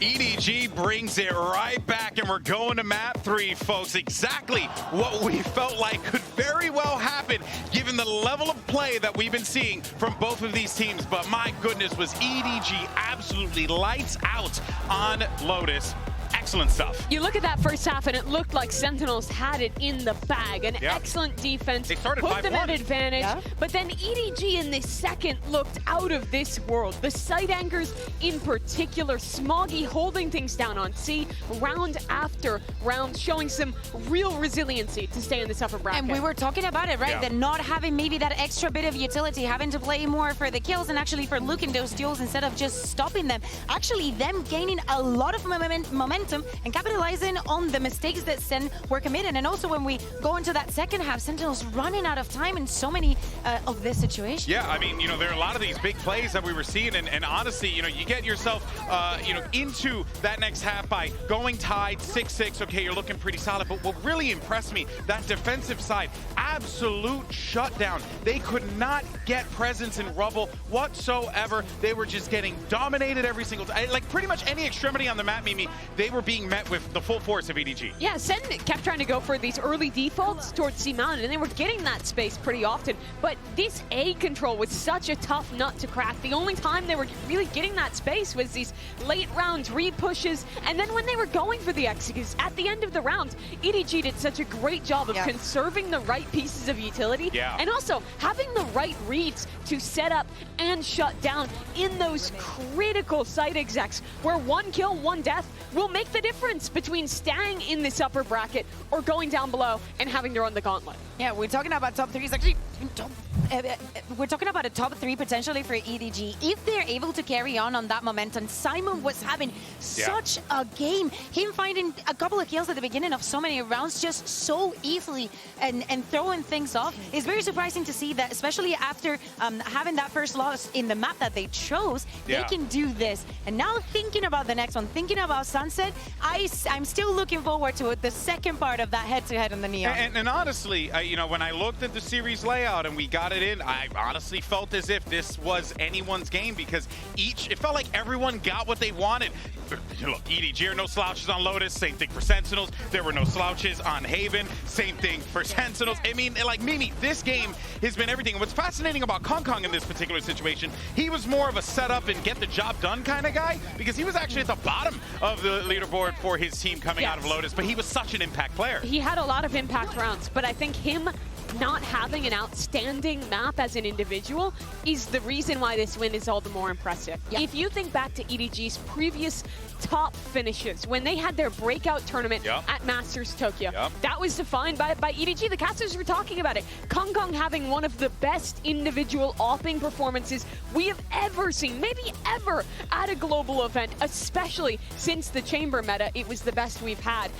EDG brings it right back, and we're going to map 3, folks. Exactly what we felt like could very well happen, given the level of play that we've been seeing from both of these teams. But my goodness, was EDG absolutely lights out on Lotus. Excellent stuff. You look at that first half and it looked like Sentinels had it in the bag. An excellent defense, they started put them 5-1. at advantage. But then EDG in the second looked out of this world. The side anchors in particular, Smoggy holding things down on C, round after round, showing some real resiliency to stay in this upper bracket. And we were talking about it, right? That not having maybe that extra bit of utility, having to play more for the kills and actually for looking those duels instead of just stopping them. Actually, them gaining a lot of momentum and capitalizing on the mistakes that SEN were committing. And also when we go into that second half, Sentinels running out of time in so many of this situation. Yeah, I mean, there are a lot of these big plays that we were seeing, and honestly, you get yourself, into that next half by going tied 6-6. Okay, you're looking pretty solid, but what really impressed me, that defensive side, absolute shutdown. They could not get presence in rubble whatsoever. They were just getting dominated every single time. Like pretty much any extremity on the map, Mimi, they were being met with the full force of EDG. Yeah, SEN kept trying to go for these early defaults towards C Mountain, and they were getting that space pretty often. But this A control was such a tough nut to crack. The only time they were really getting that space was these late round re-pushes, and then when they were going for the executes at the end of the round, EDG did such a great job of conserving the right pieces of utility, and also having the right reads to set up and shut down in those critical site execs, where one kill, one death will make the difference between staying in this upper bracket or going down below and having to run the gauntlet. Yeah, we're talking about top 3s. Actually, we're talking about a top 3 potentially for EDG. If they're able to carry on that momentum, Simon was having such a game. Him finding a couple of kills at the beginning of so many rounds just so easily and throwing things off. It's very surprising to see that, especially after having that first loss in the map that they chose, they can do this. And now thinking about the next one, thinking about Sunset, I'm still looking forward to the second part of that head-to-head in the Neon. And honestly, when I looked at the series layout and we got it in, I honestly felt as if this was anyone's game, because it felt like everyone got what they wanted. Look, EDG are no slouches on Lotus, same thing for Sentinels. There were no slouches on Haven, same thing for Sentinels. I mean, like Mimi, this game has been everything. And what's fascinating about Kong in this particular situation, he was more of a setup and get the job done kind of guy, because he was actually at the bottom of the leaderboard for his team coming out of Lotus, but he was such an impact player. He had a lot of impact rounds, but I think him not having an outstanding map as an individual is the reason why this win is all the more impressive. If you think back to EDG's previous top finishes, when they had their breakout tournament at Masters Tokyo, that was defined by EDG. The casters were talking about it. Kong having one of the best individual offing performances we have ever seen, maybe ever, at a global event, especially since the Chamber meta. It was the best we've had.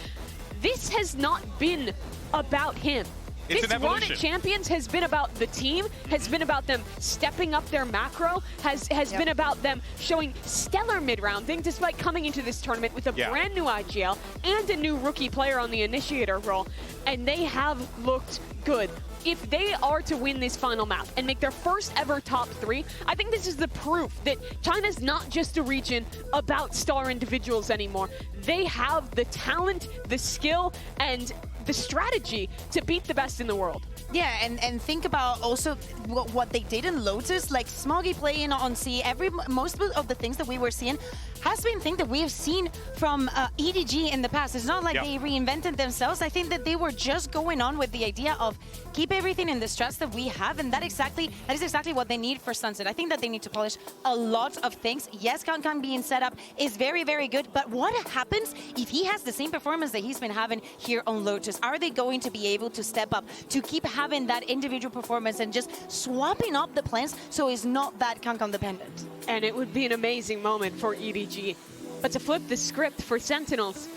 This has not been about him. It's this run at Champions has been about the team, has been about them stepping up their macro, has been about them showing stellar mid-rounding despite coming into this tournament with a brand new IGL and a new rookie player on the initiator role. And they have looked good. If they are to win this final map and make their first ever top 3, I think this is the proof that China's not just a region about star individuals anymore. They have the talent, the skill, and the strategy to beat the best in the world. Yeah, and think about also what they did in Lotus, like Smoggy playing on C. Most of the things that we were seeing has been things that we have seen from EDG in the past. It's not like they reinvented themselves. I think that they were just going on with the idea of keep everything in the stress that we have, and that is exactly what they need for Sunset. I think that they need to polish a lot of things. Yes, Kong being set up is very, very good, but what happens if he has the same performance that he's been having here on Lotus? Are they going to be able to step up, to keep having that individual performance and just swapping up the plans so it's not that Kong dependent? And it would be an amazing moment for EDG. But to flip the script for Sentinels,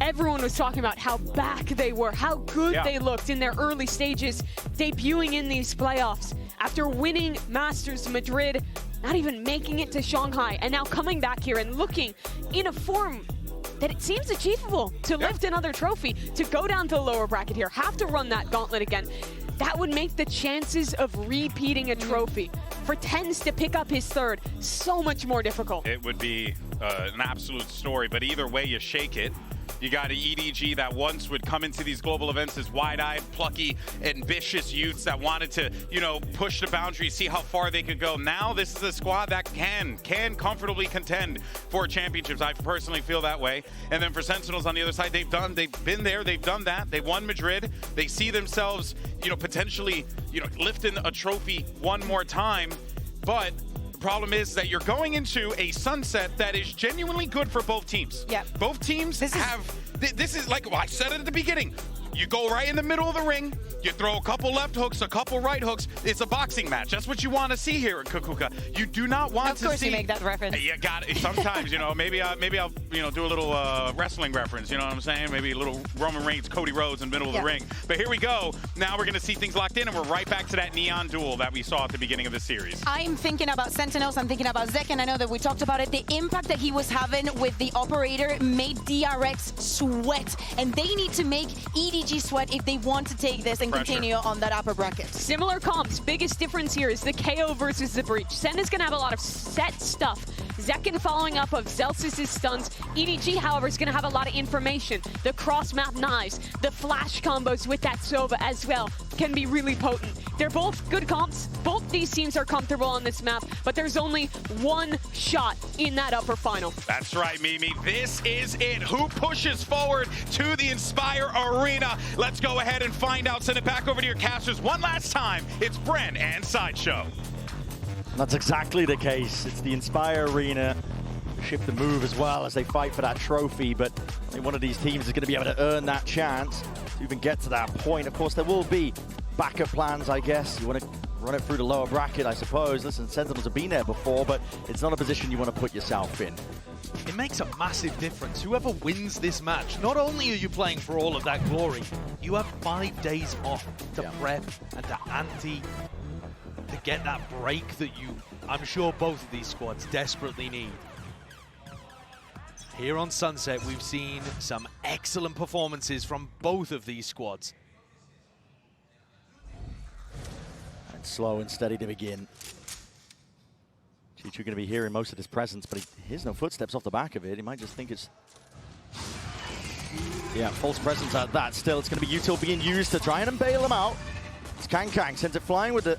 everyone was talking about how back they were, how good they looked in their early stages, debuting in these playoffs after winning Masters Madrid, not even making it to Shanghai, and now coming back here and looking in a form that it seems achievable to lift another trophy, to go down to the lower bracket here, have to run that gauntlet again. That would make the chances of repeating a trophy pretends to pick up his third. So much more difficult. It would be an absolute story, but either way you shake it. You got an EDG that once would come into these global events as wide-eyed, plucky, ambitious youths that wanted to, you know, push the boundaries, see how far they could go. Now this is a squad that can comfortably contend for championships. I personally feel that way. And then for Sentinels on the other side, they've been there, they've done that. They won Madrid. They see themselves, you know, potentially, you know, lifting a trophy one more time. But the problem is that you're going into a sunset that is genuinely good for both teams. Yeah. Both teams this is like, well, I said it at the beginning. You go right in the middle of the ring, you throw a couple left hooks, a couple right hooks. It's a boxing match. That's what you want to see here at Kukuka. You do not want to see... Of course you make that reference. You got it. Sometimes, you know, maybe I'll you know, do a little wrestling reference, you know what I'm saying? Maybe a little Roman Reigns, Cody Rhodes in the middle of the ring. But here we go. Now we're going to see things locked in, and we're right back to that neon duel that we saw at the beginning of the series. I'm thinking about Sentinels, I'm thinking about Zek, and I know that we talked about it. The impact that he was having with the operator made DRX sweat, and they need to make EDG sweat if they want to take this and continue on that upper bracket. Similar comps. Biggest difference here is the KO versus the Breach. Sen is going to have a lot of set stuff. Zekken following up of Zelsis' stuns. EDG, however, is going to have a lot of information. The cross-map knives, the flash combos with that Sova as well can be really potent. They're both good comps. Both these teams are comfortable on this map, but there's only one shot in that upper final. That's right, Mimi. This is it. Who pushes forward to the Inspire Arena? Let's go ahead and find out. Send it back over to your casters one last time. It's Bren and Sideshow. That's exactly the case. It's the Inspire Arena. Shift the move as well as they fight for that trophy, but only one of these teams is going to be able to earn that chance to even get to that point. Of course, there will be backup plans, I guess. You want to run it through the lower bracket, I suppose. Listen, Sentinels have been there before, but it's not a position you want to put yourself in. It makes a massive difference. Whoever wins this match, not only are you playing for all of that glory, you have 5 days off to prep and to ante, to get that break that I'm sure both of these squads desperately need. Here on Sunset, we've seen some excellent performances from both of these squads. And slow and steady to begin. Chichu going to be hearing most of his presence, but he hears no footsteps off the back of it. He might just think it's... Yeah, false presence at that. Still, it's going to be util being used to try and bail him out. It's Kang sends it flying with the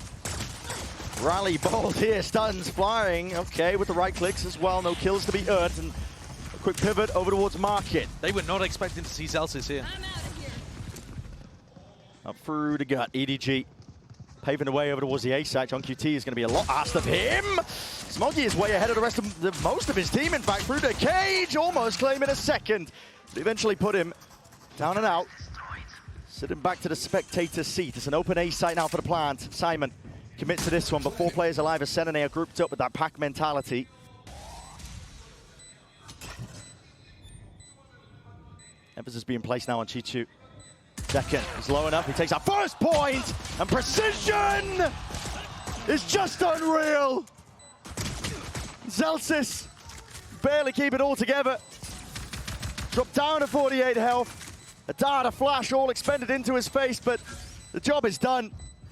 rally bolt here. Stuns flying. Okay, with the right clicks as well. No kills to be earned. And a quick pivot over towards Market. They were not expecting to see Zelsis here. Up through the gut. EDG paving the way over towards the A site. John QT is going to be a lot asked of him. Smoggy is way ahead of the rest of most of his team, in fact, through the cage, almost claiming a second. But eventually put him down and out. Sitting back to the spectator seat. It's an open A site now for the plant. Simon commits to this one, but 4 players alive as Sen and they are grouped up with that pack mentality. Emphasis being placed now on Chichu. Second, he's low enough, he takes our first point, and precision is just unreal. Zelsis barely keep it all together. Dropped down to 48 health. A dart, a flash, all expended into his face, but the job is done.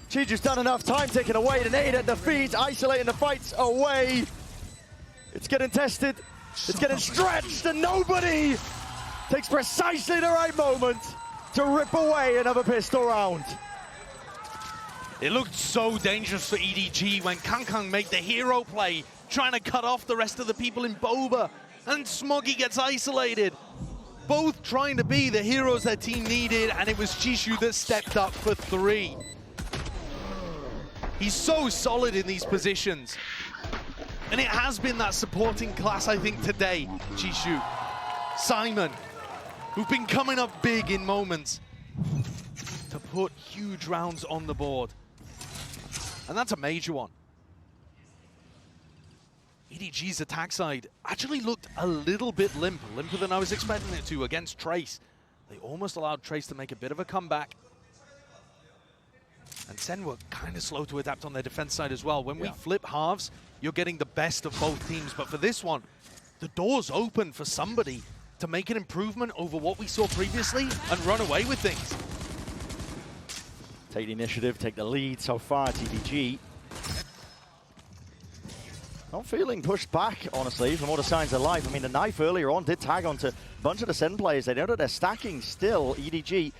Chiju's done enough, time taken away, the nade at the feet, isolating the fights away. It's getting tested, it's getting stretched, and nobody takes precisely the right moment to rip away another pistol round. It looked so dangerous for EDG when Kang made the hero play, trying to cut off the rest of the people in Boba, and Smoggy gets isolated. Both trying to be the heroes their team needed, and it was Chishu that stepped up for 3. He's so solid in these positions. And it has been that supporting class, I think, today, Chishu. Simon, who've been coming up big in moments to put huge rounds on the board. And that's a major one. EDG's attack side actually looked a little bit limper than I was expecting it to against Trace. They almost allowed Trace to make a bit of a comeback. And Sen were kind of slow to adapt on their defense side as well. When we flip halves, you're getting the best of both teams. But for this one, the door's open for somebody to make an improvement over what we saw previously and run away with things. Take the initiative, take the lead so far, TDG. Not feeling pushed back, honestly, from all the signs of life. I mean, the knife earlier on did tag onto a bunch of the SEN players. They know that they're stacking still. EDG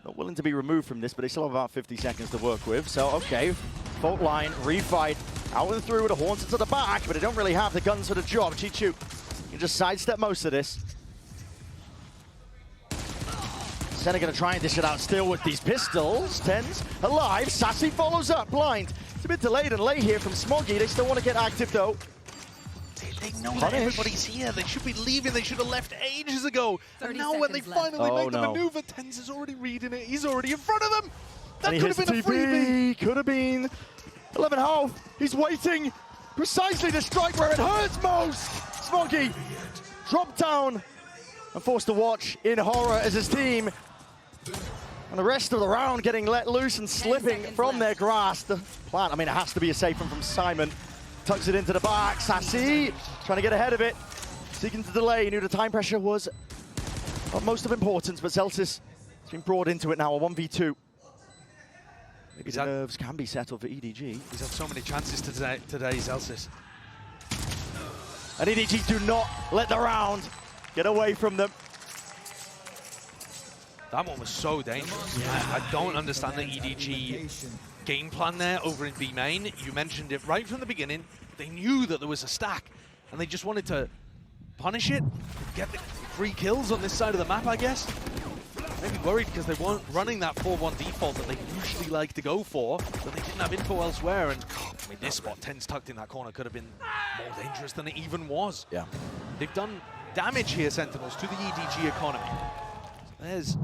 not willing to be removed from this, but they still have about 50 seconds to work with. So, okay, fault line, refight, out and through with the horns into the back, but they don't really have the guns for the job. Chichu can just sidestep most of this. SEN are going to try and dish it out still with these pistols. Tens alive, Sassy follows up, blind. It's a bit delayed and late here from Smoggy. They still want to get active though. They know that everybody's here. They should be leaving. They should have left ages ago. And now when they finally make the maneuver, Tens is already reading it. He's already in front of them. That could have been a freebie. Could have been. 11 health. He's waiting precisely to strike where it hurts most. Smoggy dropped down and forced to watch in horror as his team and the rest of the round getting let loose and slipping from their grasp. The plant, I mean, it has to be a safe one from Simon. Tucks it into the back. Sassy trying to get ahead of it. Seeking to delay. He knew the time pressure was of most of importance, but Celsius has been brought into it now, a 1v2. Maybe the nerves can be settled for EDG. He's had so many chances today, Celsius. And EDG do not let the round get away from them. That one was so dangerous. Yeah. I don't understand the EDG game plan there over in B main. You mentioned it right from the beginning. They knew that there was a stack, and they just wanted to punish it, get the 3 kills on this side of the map, I guess. Maybe worried because they weren't running that 4-1 default that they usually like to go for, but they didn't have info elsewhere. And I mean, this spot, 10's tucked in that corner, could have been more dangerous than it even was. Yeah. They've done damage here, Sentinels, to the EDG economy. So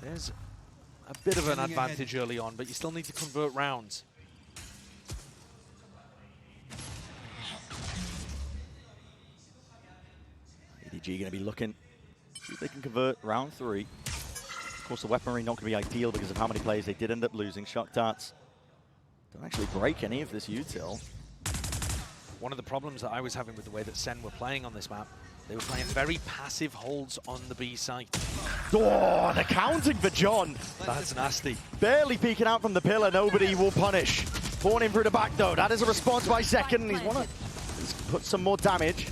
there's a bit of an advantage early on, but you still need to convert rounds. EDG going to be looking, see if they can convert round 3. Of course, the weaponry not going to be ideal because of how many players they did end up losing. Shock darts don't actually break any of this util. One of the problems that I was having with the way that SEN were playing on this map, they were playing very passive holds on the B site. Oh, the counting for John. That's nasty. Barely peeking out from the pillar, nobody will punish. Born in through the back though, that is a response by Second. He's want to put some more damage.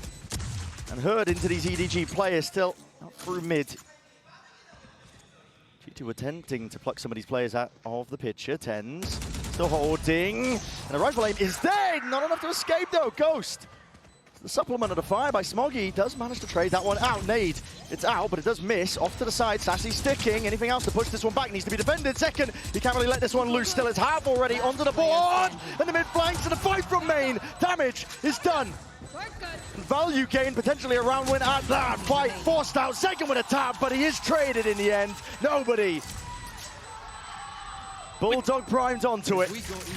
And herd into these EDG players still out through mid. G2 attempting to pluck some of these players out of the picture. Tens still holding. And the rifle aim is dead. Not enough to escape though. Ghost. The supplement of the fire by Smoggy does manage to trade that one out. Nade, it's out, but it does miss. Off to the side, Sassy sticking. Anything else to push this one back needs to be defended. Second, he can't really let this one loose. Still, it's half already onto the board. And the mid flanks and the fight from main. Damage is done. Value gain, potentially a round win at that fight. Forced out, Second with a tap, but he is traded in the end. Nobody. Bulldog primed onto it.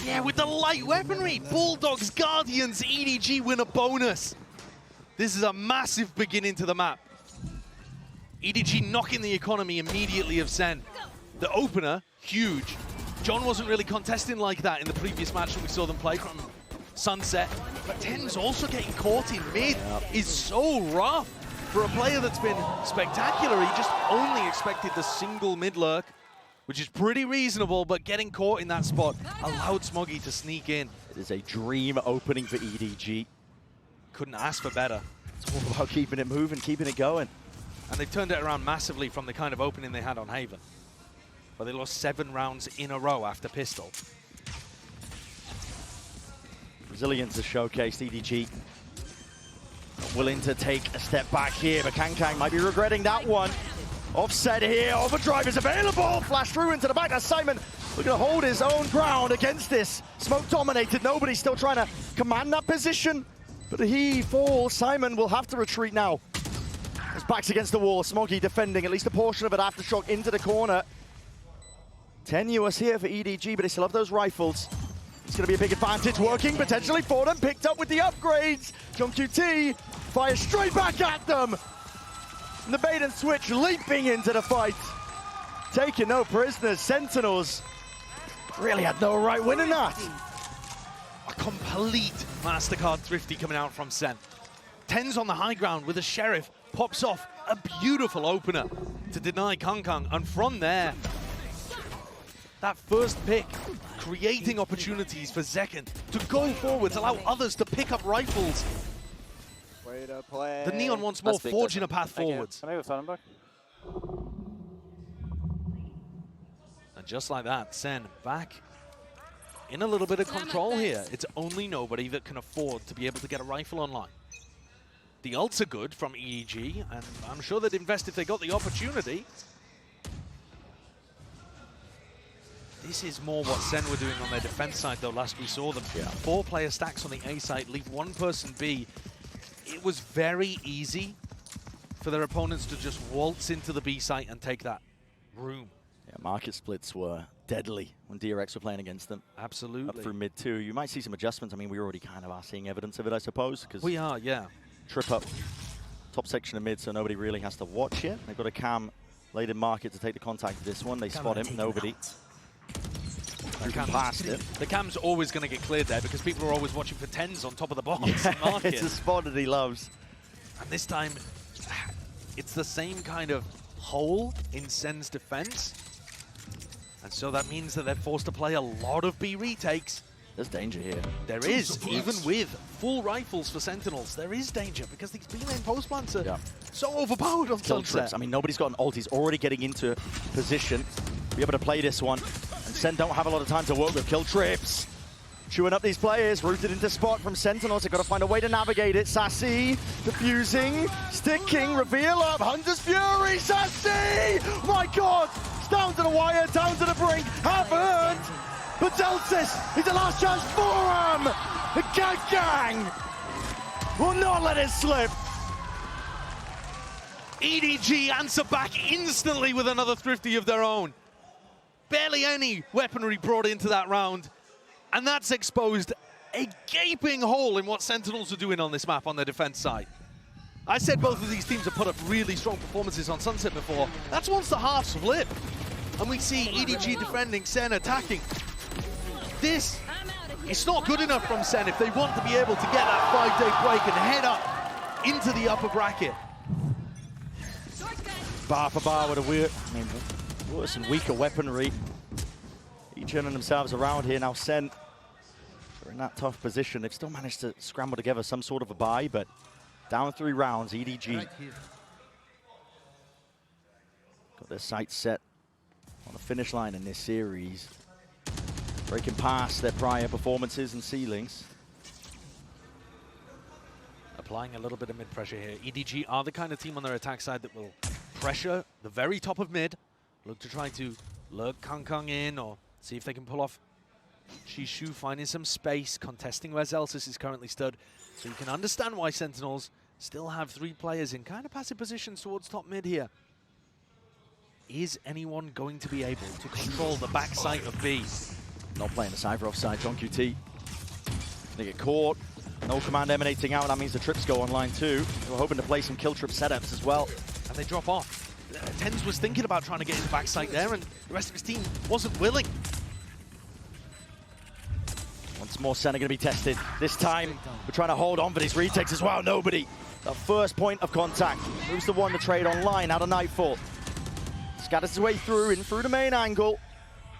Yeah, with the light weaponry. Bulldogs, Guardians, EDG win a bonus. This is a massive beginning to the map. EDG knocking the economy immediately of SEN. The opener, huge. John wasn't really contesting like that in the previous match that we saw them play from Sunset. But Ten's also getting caught in mid is so rough. For a player that's been spectacular, he just only expected the single mid lurk, which is pretty reasonable, but getting caught in that spot allowed Smoggy to sneak in. It is a dream opening for EDG. Couldn't ask for better. It's all about keeping it moving, keeping it going. And they've turned it around massively from the kind of opening they had on Haven, where they lost 7 rounds in a row after Pistol. Resilience is showcased. EDG willing to take a step back here, but Kang might be regretting that one. Offset here, overdrive is available. Flash through into the back. That's Simon looking to hold his own ground against this. Smoke dominated, nobody's still trying to command that position. But he falls, Simon will have to retreat now. His back's against the wall, Smoggy defending at least a portion of it. Aftershock into the corner. Tenuous here for EDG, but they still have those rifles. It's going to be a big advantage working potentially for them. Picked up with the upgrades. John QT fires straight back at them. And the bait and switch leaping into the fight. Taking no prisoners. Sentinels really had no right winning that. A complete MasterCard thrifty coming out from SEN. Ten's on the high ground with a Sheriff. Pops off a beautiful opener to deny Kang. And from there, that first pick, creating opportunities for Zekken to go forwards, allow others to pick up rifles. Way to play. The Neon once more forging a path forwards. Can I go silent back? And just like that, Sen back in a little bit of control here. It's only nobody that can afford to be able to get a rifle online. The ults are good from EDG, and I'm sure they'd invest if they got the opportunity. This is more what Sen were doing on their defense side, though, last we saw them. Yeah. 4-player stacks on the A side, leave one person B. It was very easy for their opponents to just waltz into the B site and take that room. Yeah, market splits were deadly when DRX were playing against them. Absolutely. Up through mid 2. You might see some adjustments. I mean, we already kind of are seeing evidence of it, I suppose. We are, yeah. Trip up top section of mid, so nobody really has to watch it. They've got a cam late in market to take the contact of this one. They spot him, nobody. Past it. The cam's always going to get cleared there because people are always watching for 10s on top of the box. Yeah, it's a spot that he loves. And this time, it's the same kind of hole in Sen's defense. And so that means that they're forced to play a lot of B retakes. There's danger here. There is, even with full rifles for Sentinels, there is danger because these B-lane post plants are so overpowered on Kill Sunset. trips. I mean, nobody's got an ult. He's already getting into position. Be able to play this one. And Sen don't have a lot of time to work with. Kill trips. Chewing up these players. Rooted into spot from Sentinels. They've got to find a way to navigate it. Sassy. Diffusing. Sticking. Reveal up. Hunter's Fury. Sassy! My God! It's down to the wire. Down to the brink. Half earned. But Delsis is the last chance for him! The gang will not let it slip. EDG answer back instantly with another thrifty of their own. Barely any weaponry brought into that round. And that's exposed a gaping hole in what Sentinels are doing on this map on their defense side. I said both of these teams have put up really strong performances on Sunset before. That's once the halves flip. And we see EDG defending, Sen attacking. This is not good enough from Sen if they want to be able to get that 5-day break and head up into the upper bracket. Bar for bar with worse and weaker weaponry. Each turning themselves around here. Now Sen are in that tough position. They've still managed to scramble together some sort of a buy, but down 3 rounds, EDG got their sights set on the finish line in this series. Breaking past their prior performances and ceilings. Applying a little bit of mid-pressure here. EDG are the kind of team on their attack side that will pressure the very top of mid, look to try to lurk Kang in or see if they can pull off Chishu, finding some space, contesting where Zelsis is currently stood. So you can understand why Sentinels still have 3 players in kind of passive positions towards top mid here. Is anyone going to be able to control the backside of B? Not playing the Cypher offside, John QT. They get caught. No command emanating out, that means the trips go online too. They were hoping to play some kill trip setups as well. And they drop off. Tens was thinking about trying to get his backside there, and the rest of his team wasn't willing. Once more, Sen are going to be tested. This time, we're trying to hold on for these retakes as well. Nobody. The first point of contact. Moves the one to trade online out of Nightfall. Scatters his way through, in through the main angle.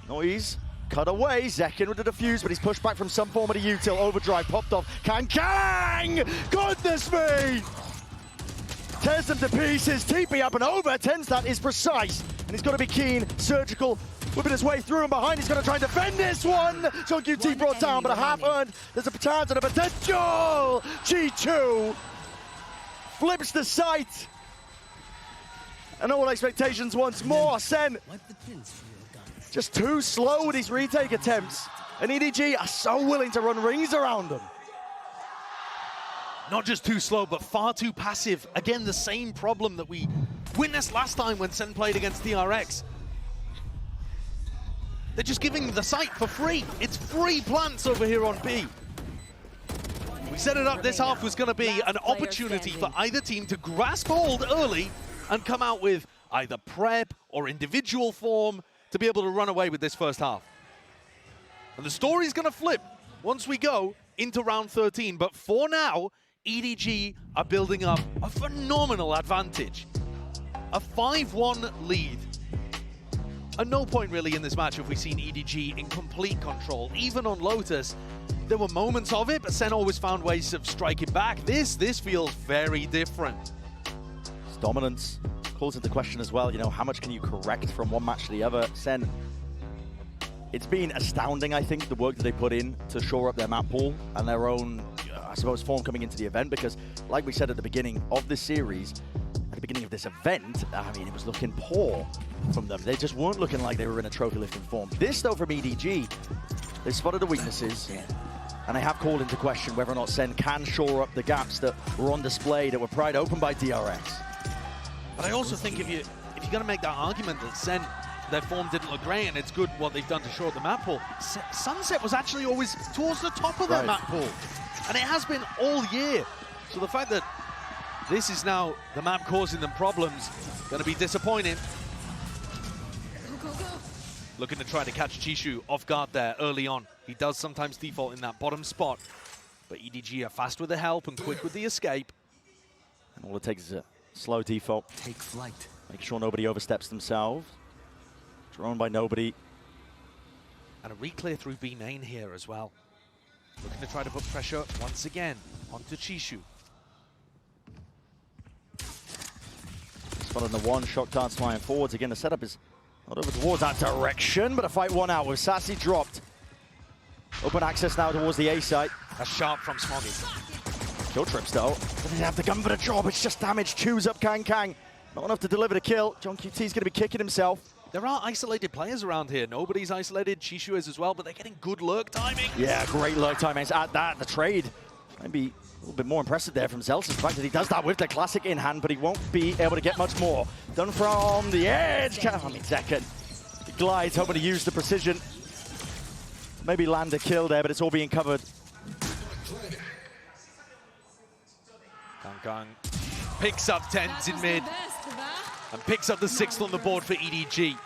Noise. Cut away, Zekken with the defuse, but he's pushed back from some form of the util. Overdrive popped off. Kang! Goodness me! Tears them to pieces. TP up and over. Tens that is precise. And he's got to be keen, surgical, whipping his way through and behind. He's going to try and defend this one. So QT brought down, but a half earned. There's a chance and a potential. Chi-Chu flips the sight. And all expectations once more. Sen just too slow with his retake attempts. And EDG are so willing to run rings around them. Not just too slow, but far too passive. Again, the same problem that we witnessed last time when Sen played against DRX. They're just giving the site for free. It's free plants over here on B. We set it up, this half was going to be an opportunity for either team to grasp hold early and come out with either prep or individual form to be able to run away with this first half. And the story's going to flip once we go into round 13. But for now, EDG are building up a phenomenal advantage. A 5-1 lead. At no point really in this match have we seen EDG in complete control. Even on Lotus, there were moments of it, but SEN always found ways of striking back. This feels very different. It's dominance calls into question as well. You know, how much can you correct from one match to the other? SEN, it's been astounding, I think, the work that they put in to shore up their map pool and their own, I suppose, form coming into the event, because like we said at the beginning of this series, at the beginning of this event, I mean, it was looking poor from them. They just weren't looking like they were in a trophy lifting form. This, though, from EDG, they spotted the weaknesses, and they have called into question whether or not SEN can shore up the gaps that were on display, that were pried open by DRX. But I also think if you're going to make that argument that SEN, their form didn't look great and it's good what they've done to shore up the map pool, Sunset was actually always towards the top of their map pool. And it has been all year. So the fact that this is now the map causing them problems, going to be disappointing. Looking to try to catch Chishu off guard there early on. He does sometimes default in that bottom spot. But EDG are fast with the help and quick with the escape. And all it takes is a slow default. Take flight. Make sure nobody oversteps themselves. Drawn by nobody. And a re-clear through B main here as well. Looking to try to put pressure once again onto Chishu. Spot on the one, shock dance flying forwards. Again, the setup is not over towards that direction, but a fight one out with Sassy dropped. Open access now towards the A site. That's sharp from Smoggy. Kill trips though. Doesn't have the gun for the job, it's just damage. Chews up Kang. Not enough to deliver the kill. John QT's going to be kicking himself. There are isolated players around here. Nobody's isolated. Chishu is as well, but they're getting good lurk timing. Yeah, great lurk timings. At that, the trade maybe a little bit more impressive there from Zeltz. The fact that he does that with the classic in hand, but he won't be able to get much more. Done from the edge. I mean, Zekken. He glides, hoping to use the precision. Maybe land a kill there, but it's all being covered. Kang picks up 10s in mid and picks up the 6th on the board for EDG.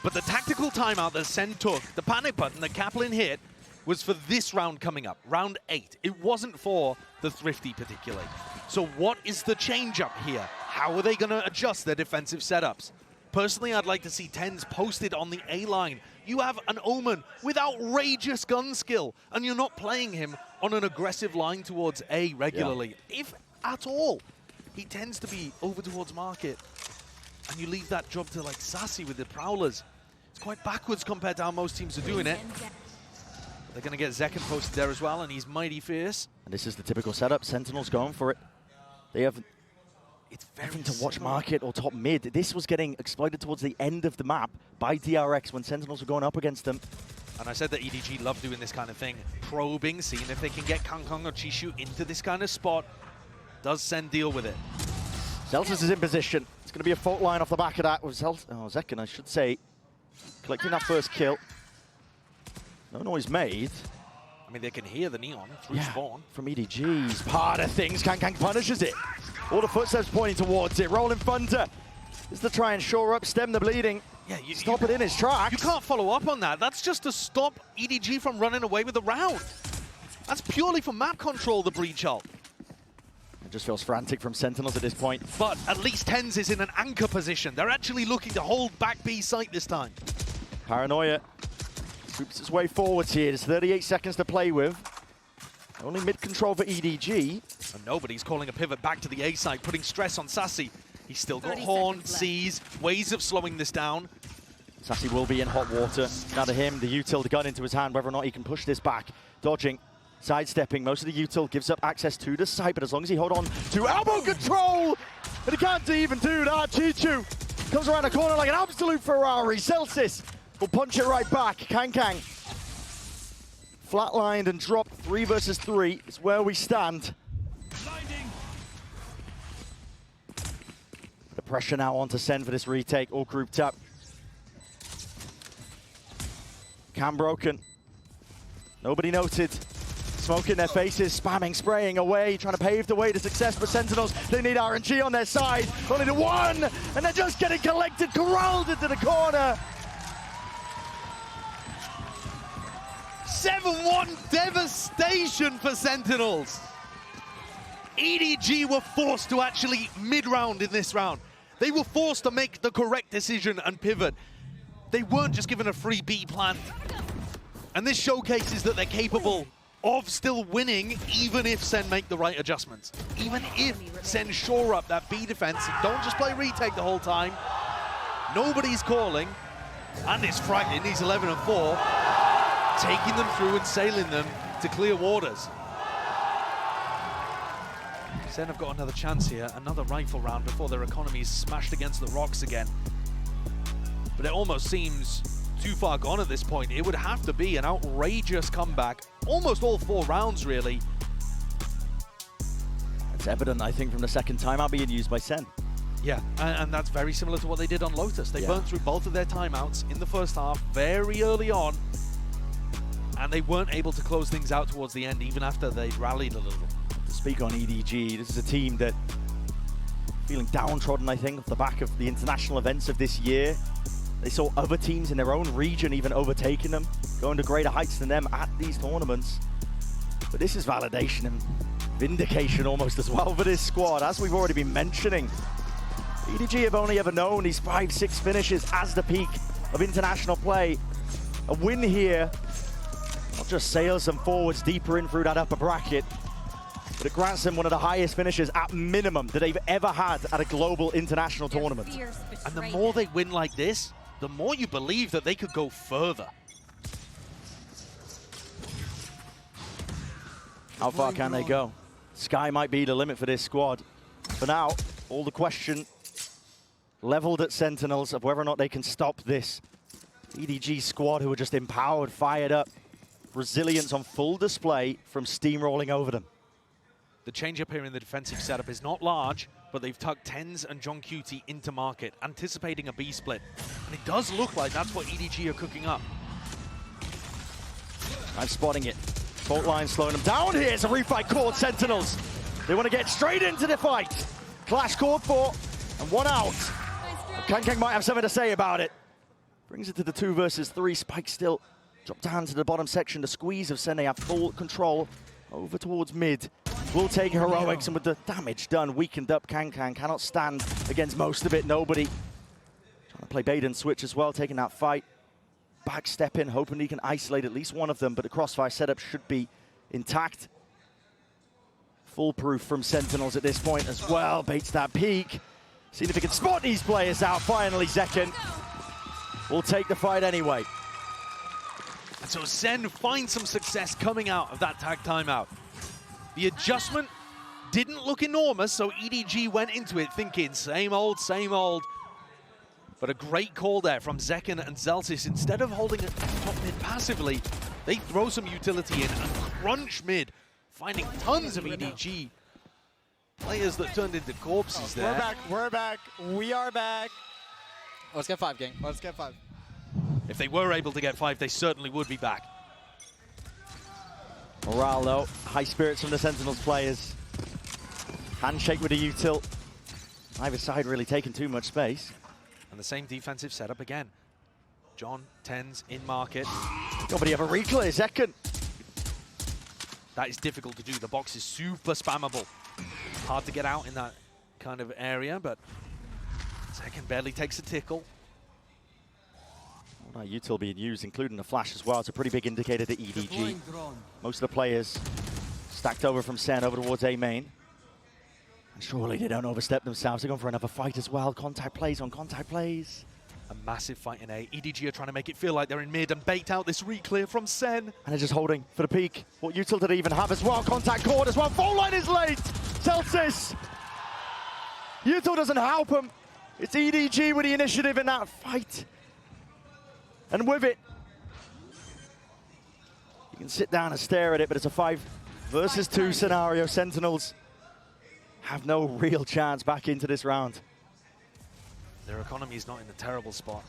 But the tactical timeout that SEN took, the panic button that Kaplan hit, was for this round coming up, round 8. It wasn't for the Thrifty particularly. So what is the change up here? How are they going to adjust their defensive setups? Personally, I'd like to see 10s posted on the A line. You have an Omen with outrageous gun skill, and you're not playing him on an aggressive line towards A regularly, if at all. He tends to be over towards market, and you leave that job to like Sassy with the Prowlers. It's quite backwards compared to how most teams are doing it. They're going to get Zekken posted there as well, and he's mighty fierce. And this is the typical setup. Sentinel's going for it. They have nothing to watch market or top mid. This was getting exploited towards the end of the map by DRX when Sentinels were going up against them. And I said that EDG love doing this kind of thing. Probing, seeing if they can get Kang or Chishu into this kind of spot. Does SEN deal with it? Zeltz is in position. It's going to be a fault line off the back of that with Zekken, I should say. Collecting that first kill. No noise made. I mean, they can hear the neon through spawn. From EDG's part of things, Kang punishes it. All the footsteps pointing towards it. Rolling Thunder is to try and shore up, stem the bleeding. Yeah, stop it in his tracks. You can't follow up on that. That's just to stop EDG from running away with the round. That's purely for map control, the breach ult. It just feels frantic from Sentinels at this point. But at least TenZ is in an anchor position. They're actually looking to hold back B site this time. Paranoia scoops its way forwards here. There's 38 seconds to play with. Only mid-control for EDG. And nobody's calling a pivot back to the A side, putting stress on Sassy. He's still got Horn, sees, ways of slowing this down. Sassy will be in hot water. Now to him, the util, the gun into his hand, whether or not he can push this back. Dodging, sidestepping. Most of the util gives up access to the site, but as long as he hold on to elbow control, but he can't even do that. Chichu comes around the corner like an absolute Ferrari. Celsius will punch it right back. Kang flatlined and dropped. 3 versus 3 is where we stand. The pressure now on to SEN for this retake, all grouped up. Cam broken. Nobody noted. Smoke in their faces, spamming, spraying away, trying to pave the way to success for Sentinels. They need RNG on their side. Only the one, and they're just getting collected, corralled into the corner. 7-1 devastation for Sentinels. EDG were forced to actually mid-round in this round. They were forced to make the correct decision and pivot. They weren't just given a free B plan. And this showcases that they're capable of still winning, even if SEN make the right adjustments. Even if SEN shore up that B defense and don't just play retake the whole time. Nobody's calling. And it's fragmenting these 11 and 4, taking them through and sailing them to clear waters. SEN have got another chance here, another rifle round before their economy is smashed against the rocks again. But it almost seems too far gone at this point. It would have to be an outrageous comeback, almost all 4 rounds really. It's evident, I think, from the second timeout being used by SEN. Yeah, and that's very similar to what they did on Lotus. They burned through both of their timeouts in the first half very early on, and they weren't able to close things out towards the end, even after they rallied a little. To speak on EDG, this is a team that feeling downtrodden, I think, off the back of the international events of this year. They saw other teams in their own region even overtaking them, going to greater heights than them at these tournaments. But this is validation and vindication almost as well for this squad, as we've already been mentioning. EDG have only ever known these 5-6 finishes as the peak of international play. A win here not just sails them forwards deeper in through that upper bracket, but it grants them one of the highest finishes at minimum that they've ever had at a global international tournament. And the more they win like this, the more you believe that they could go further. How far can they go? Sky might be the limit for this squad. For now, all the question leveled at Sentinels of whether or not they can stop this EDG squad, who are just empowered, fired up, resilience on full display from steamrolling over them. The change up here in the defensive setup is not large, but they've tucked TenZ and John Cutie into market, anticipating a B split. And it does look like that's what EDG are cooking up. I'm spotting it. Fault line slowing them down. Here's a refight called Sentinels. They want to get straight into the fight. Clash called for, and 1 out. Kankang might have something to say about it. Brings it to the 2 versus 3. Spike still drop down to the bottom section. The squeeze of SEN, they have full control over towards mid. Will take heroics, and with the damage done, weakened up, Kankang cannot stand against most of it. Nobody. Trying to play bait and switch as well, taking that fight. Backstep in, hoping he can isolate at least one of them, but the crossfire setup should be intact. Foolproof from Sentinels at this point as well. Baits that peak. Seeing if he can spot these players out. Finally, Zekken will take the fight anyway. And so SEN finds some success coming out of that tag timeout. The adjustment didn't look enormous, so EDG went into it thinking same old, same old. But a great call there from Zekken and Zelsis. Instead of holding it top mid passively, they throw some utility in and crunch mid, finding tons of EDG players that turned into corpses there. We're back, we are back. Let's get 5, gang, let's get 5. If they were able to get 5, they certainly would be back. Morale though, high spirits from the Sentinels players. Handshake with a util. Either side really taking too much space. And the same defensive setup again. John, TenZ in market. Nobody ever reclear, Zekken. That is difficult to do. The box is super spammable. Hard to get out in that kind of area, but Zekken barely takes a tickle. Well, util being used, including the flash as well. It's a pretty big indicator to EDG. Most of the players stacked over from SEN over towards A main. And surely they don't overstep themselves. They're going for another fight as well. Contact plays on contact plays. A massive fight in A. EDG are trying to make it feel like they're in mid and bait out this reclear from SEN. And they're just holding for the peak. What util did they even have as well? Contact cord as well. Phone line is late. Celsius. Util doesn't help him. It's EDG with the initiative in that fight. And with it, you can sit down and stare at it, but it's a 5 versus 2 scenario. Sentinels have no real chance back into this round. Their economy is not in a terrible spot.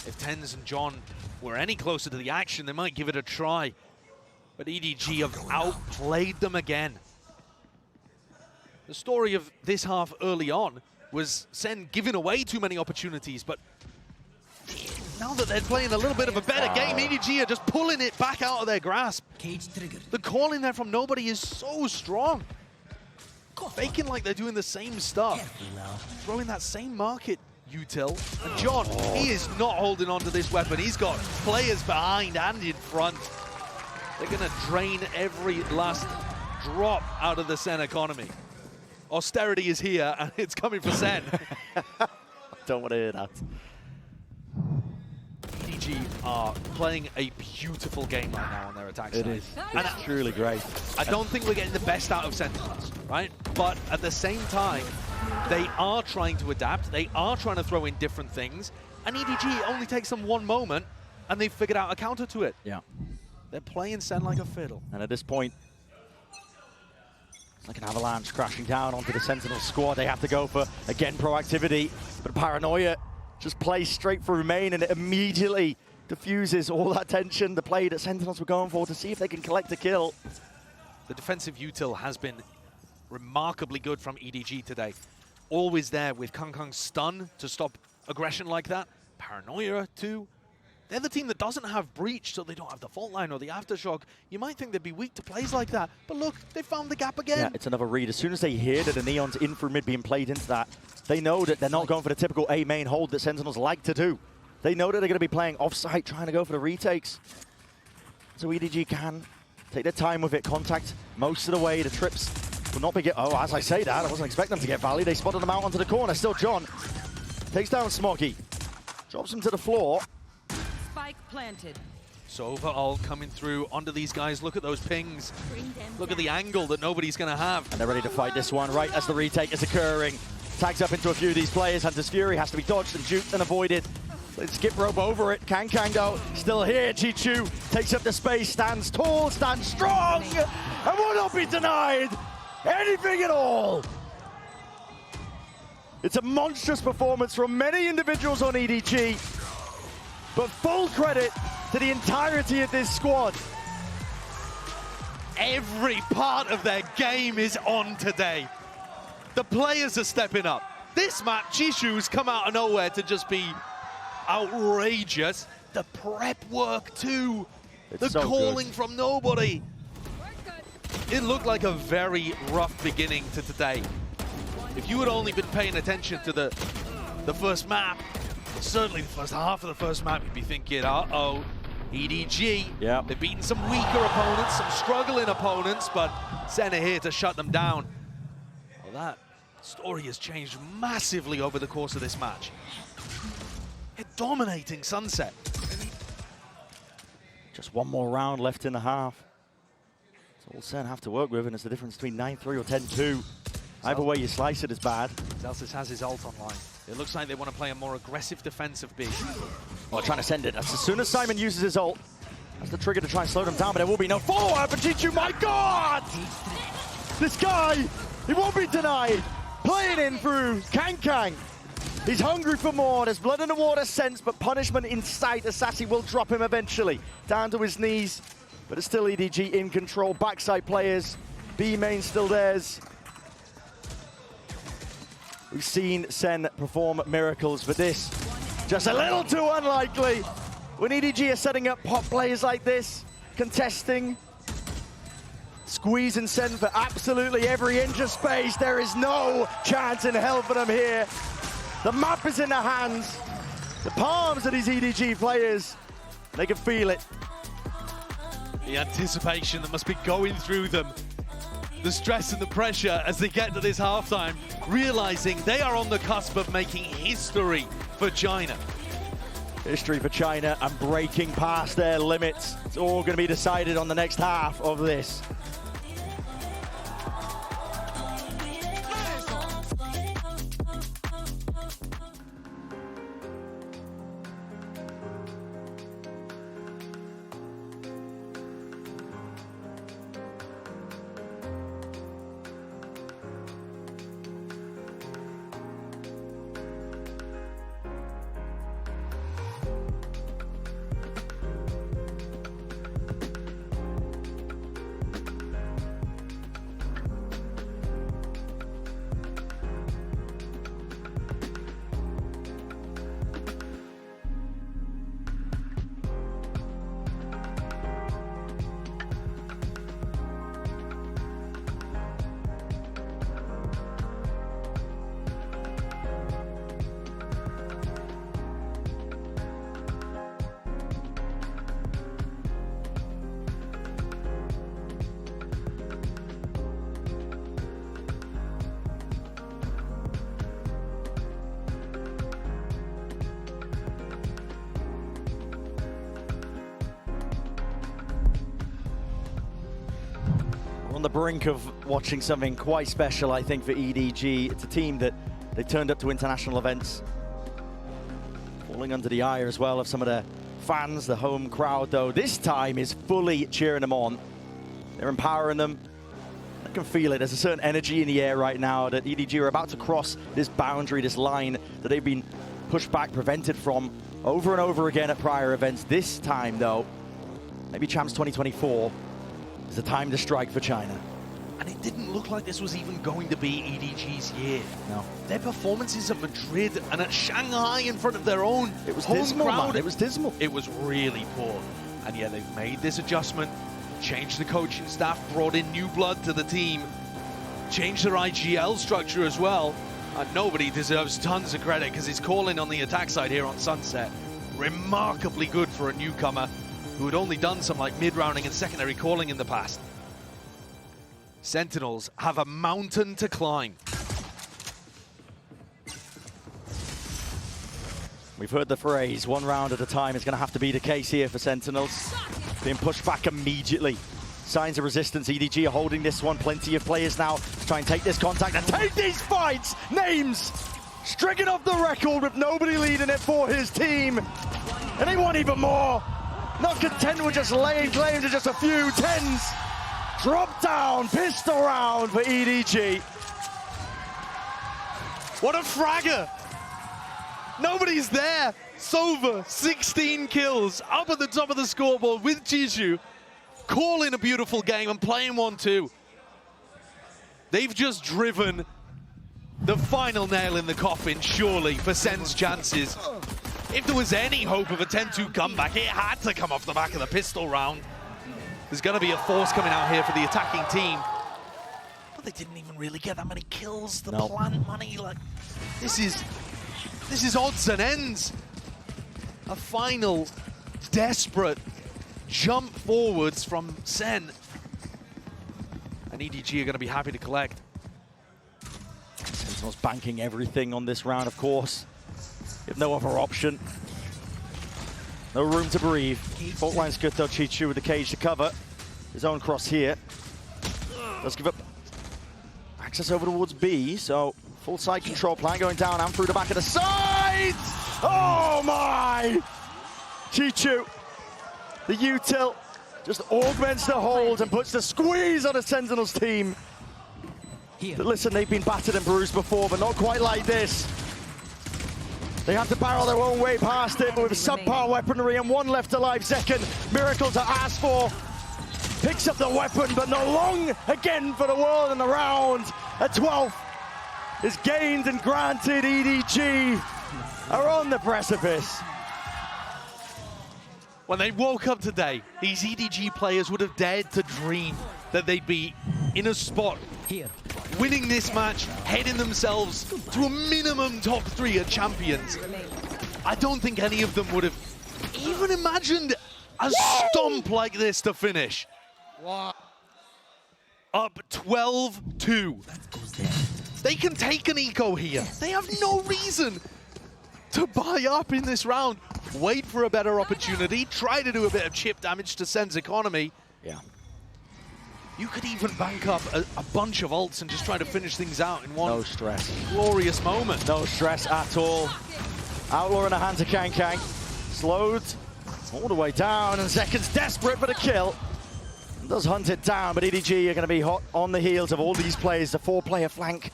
If TenZ and John were any closer to the action, they might give it a try. But EDG have outplayed them again. The story of this half early on was SEN giving away too many opportunities, but now that they're playing a little bit of a better game, EDG are just pulling it back out of their grasp. The call in there from nobody is so strong. Faking like they're doing the same stuff. Throwing that same market Util. And John, he is not holding on to this weapon. He's got players behind and in front. They're going to drain every last drop out of the SEN economy. Austerity is here, and it's coming for SEN. Don't want to hear that. EDG are playing a beautiful game right now on their attack side. It is. It's truly great. I don't think we're getting the best out of Sentinels, right? But at the same time, they are trying to adapt. They are trying to throw in different things. And EDG only takes them one moment, and they've figured out a counter to it. Yeah. They're playing SEN like a fiddle. And at this point, it's like an avalanche crashing down onto the Sentinel squad. They have to go for, again, proactivity. But Paranoia just plays straight through main, and it immediately diffuses all that tension, the play that Sentinels were going for to see if they can collect a kill. The defensive util has been remarkably good from EDG today. Always there with Kangkang's stun to stop aggression like that. Paranoia too. They're the team that doesn't have breach, so they don't have the fault line or the aftershock. You might think they'd be weak to plays like that, but look, they found the gap again. Yeah, it's another read. As soon as they hear that the Neon's in through mid being played into that, they know that they're not going for the typical A main hold that Sentinels like to do. They know that they're going to be playing off-site, trying to go for the retakes. So EDG can take their time with it, contact most of the way. The trips will not be oh, as I say that, I wasn't expecting them to get Valley. They spotted them out onto the corner. Still John takes down Smoggy, drops him to the floor. Spike planted. So overall coming through onto these guys. Look at those pings. Look at the angle that nobody's going to have. And they're ready to fight this one right as the retake is occurring. Tags up into a few of these players. Hunter's Fury has to be dodged and juked and avoided. Let's skip rope over it. Kang though, still here. Chichu takes up the space, stands tall, stands strong, and will not be denied anything at all. It's a monstrous performance from many individuals on EDG, but full credit to the entirety of this squad. Every part of their game is on today. The players are stepping up. This map, Chishu's come out of nowhere to just be outrageous. The prep work too. It's the so calling good from nobody. It looked like a very rough beginning to today. If you had only been paying attention to the first map, certainly the first half of the first map, you'd be thinking, uh-oh, EDG. Yeah. They've beaten some weaker opponents, some struggling opponents, but SEN are here to shut them down. Well, that story has changed massively over the course of this match. They're dominating Sunset. Just one more round left in the half. It's all SEN have to work with, and it's the difference between 9-3 or 10-2. Either way you slice it is bad. Zelsis has his ult online. It looks like they want to play a more aggressive defensive B. Oh, trying to send it. As soon as Simon uses his ult, that's the trigger to try and slow them down, but there will be no follow-up. And Chichu, my God! This guy, he won't be denied. Playing in through Kang. He's hungry for more. There's blood in the water sense, but punishment in sight. Assassi will drop him eventually. Down to his knees, but it's still EDG in control. Backside players, B main still theirs. We've seen SEN perform miracles, but this, just a little too unlikely. When EDG are setting up pop players like this, contesting, squeezing SEN for absolutely every inch of space, there is no chance in hell for them here. The map is in their hands, the palms of these EDG players, they can feel it. The anticipation that must be going through them. The stress and the pressure as they get to this halftime, realizing they are on the cusp of making history for China. History for China and breaking past their limits. It's all going to be decided on the next half of this. on the brink of watching something quite special, I think, for EDG. It's a team that they turned up to international events, falling under the ire as well of some of the fans. The home crowd, though, this time is fully cheering them on. They're empowering them. I can feel it. There's a certain energy in the air right now that EDG are about to cross this boundary, this line that they've been pushed back, prevented from over and over again at prior events. This time, though, maybe Champs 2024 is the time to strike for China. And it didn't look like this was even going to be EDG's year. No. Their performances at Madrid and at Shanghai in front of their own It was home dismal, crowd. man. It was dismal. It was really poor. And yeah, they've made this adjustment, changed the coaching staff, brought in new blood to the team, changed their IGL structure as well. And nobody deserves tons of credit because he's calling on the attack side here on Sunset. Remarkably good for a newcomer who had only done some like mid-rounding and secondary calling in the past. Sentinels have a mountain to climb. We've heard the phrase, one round at a time is going to have to be the case here for Sentinels. Being pushed back immediately. Signs of resistance. EDG are holding this one. Plenty of players now to try and take this contact and take these fights. Names stricken off the record with nobody leading it for his team. And they want even more. Not content with just laying claim to just a few tens. Drop down, pistol round for EDG. What a fragger! Nobody's there. Sova, 16 kills, up at the top of the scoreboard with Jishu, calling a beautiful game and playing 1-2. They've just driven the final nail in the coffin, surely, for Sen's chances. If there was any hope of a 10-2 comeback, it had to come off the back of the pistol round. There's going to be a force coming out here for the attacking team. But they didn't even really get that many kills. The plant money, like, this is odds and ends. A final desperate jump forwards from Sen. And EDG are going to be happy to collect. Sentinels banking everything on this round, of course. If no other option. No room to breathe. Fault line's good though, Chichu with the cage to cover. His own cross here. Let's give up access over towards B, so full side control plan going down and through the back of the side! Oh my! Chichu, the util, just augments the hold and puts the squeeze on the Sentinels team. But listen, they've been battered and bruised before, but not quite like this. They have to barrel their own way past it, but with subpar weaponry and one left alive, Zekken, miracle to ask for. Picks up the weapon, but not long again for the world and the round. A 12th is gained and granted. EDG are on the precipice. When they woke up today, these EDG players would have dared to dream that they'd be in a spot winning this match, heading themselves to a minimum top 3 at Champions. I don't think any of them would have even imagined a stomp like this to finish. Wow. Up 12-2. They can take an eco here. They have no reason to buy up in this round. Wait for a better opportunity, try to do a bit of chip damage to Sen's economy. Yeah. You could even bank up a bunch of ults and just try to finish things out in one glorious moment. No stress at all. Outlaw in the hands of Kang Kang. Slowed all the way down, and Zekken's desperate for the kill. Does hunt it down, but EDG are going to be hot on the heels of all these players. The 4-player flank.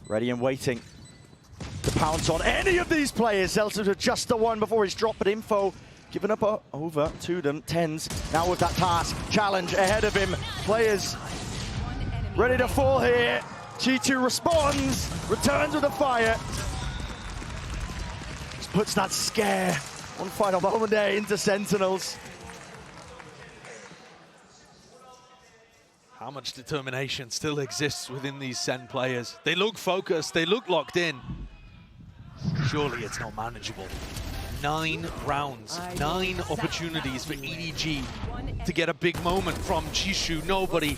Ready and waiting to pounce on any of these players. Zeltz with just the one before he's dropped, but info given up over to them. Tens now with that task. Challenge ahead of him. Players ready to fall here. G2 responds, returns with a fire. Just puts that scare one final moment there into Sentinels. How much determination still exists within these Sen players. They look focused, they look locked in. Surely it's not manageable. 9 rounds, 9 opportunities for EDG to get a big moment from Jishu, nobody.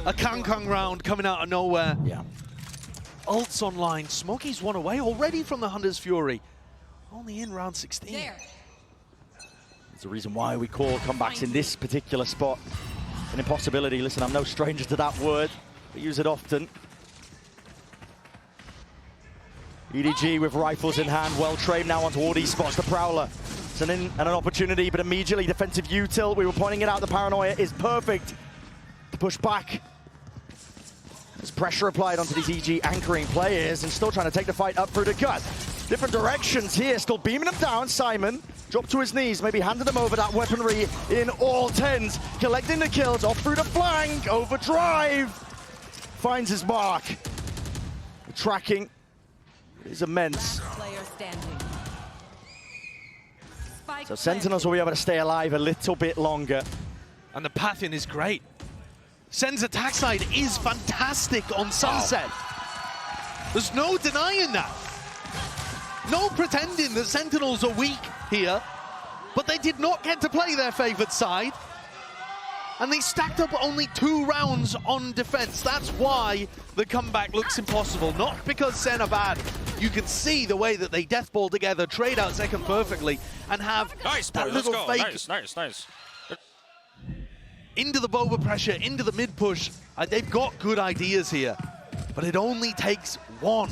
A Kangkang round coming out of nowhere. Yeah. Ults online, Smokey's one away already from the Hunter's Fury. Only in round 16. There's a reason why we call comebacks in this particular spot an impossibility. Listen, I'm no stranger to that word. I use it often. EDG with rifles in hand, well trained now onto all these spots. The Prowler. It's an in and an opportunity, but immediately defensive util. We were pointing it out, the Paranoia is perfect to push back. There's pressure applied onto these EG anchoring players and still trying to take the fight up through the gut. Different directions here, still beaming him down. Simon dropped to his knees, maybe handed him over that weaponry in all 10s. Collecting the kills off through the flank, overdrive. Finds his mark. The tracking is immense. Player standing. Spike So Sentinels will be able to stay alive a little bit longer. And the pathing is great. Sen's attack side is fantastic on Sunset. There's no denying that. No pretending that Sentinels are weak here, but they did not get to play their favored side. And they stacked up only 2 rounds on defense. That's why the comeback looks impossible. Not because Sen are bad. You can see the way that they deathball together, trade out second perfectly, and have that little fake. Nice. Into the Boba pressure, into the mid push. They've got good ideas here, but it only takes one.